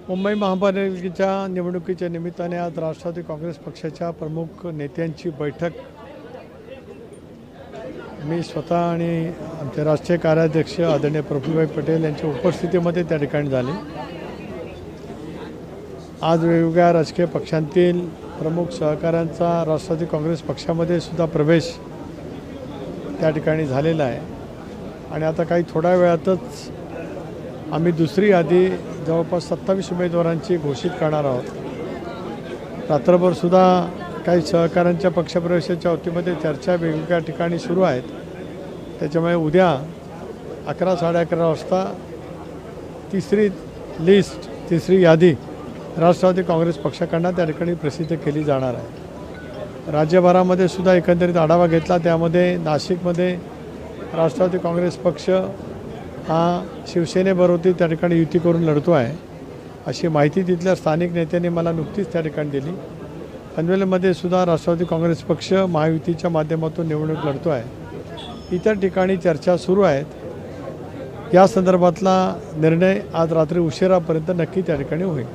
मुंबई महापालिकेच्या निवडणुकीच्या निमित्ताने आज राष्ट्रवादी काँग्रेस पक्षाच्या प्रमुख नेत्यांची बैठक मी स्वतः आणि आमचे राष्ट्रीय कार्याध्यक्ष आदरणीय प्रफुल्लभाई पटेल यांच्या उपस्थितीमध्ये त्या ठिकाणी झाली। आज वेगवेगळ्या राजकीय पक्षांतील प्रमुख सहकाऱ्यांचा राष्ट्रवादी काँग्रेस पक्षामध्ये सुद्धा प्रवेश त्या ठिकाणी झालेला आहे आणि आता काही थोड्या वेळातच आम्ही दुसरी यादी जवळपास 27 उमेदवारांची घोषित करणार आहोत। रात्रभरसुद्धा काही सहकाऱ्यांच्या पक्षप्रवेशाच्या वतीमध्ये चर्चा वेगवेगळ्या ठिकाणी सुरू आहेत। त्याच्यामुळे उद्या 11 साडे 11 वाजता तिसरी यादी राष्ट्रवादी काँग्रेस पक्षाकडून त्या ठिकाणी प्रसिद्ध केली जाणार आहे। राज्यभरामध्ये सुद्धा एकंदरीत आढावा घेतला, त्यामध्ये नाशिकमध्ये राष्ट्रवादी काँग्रेस पक्ष हा शिवसेनेबरोबर त्या ठिकाणी युती करून लढतो आहे अशी माहिती तिथल्या स्थानिक नेत्यांनी मला नुकतीच त्या ठिकाणी दिली। पनवेलमध्ये सुद्धा राष्ट्रवादी काँग्रेस पक्ष महायुतीच्या माध्यमातून निवडणूक लढतो आहे। इतर ठिकाणी चर्चा सुरू आहेत। या संदर्भातला निर्णय आज रात्री उशिरापर्यंत नक्की त्या ठिकाणी होईल।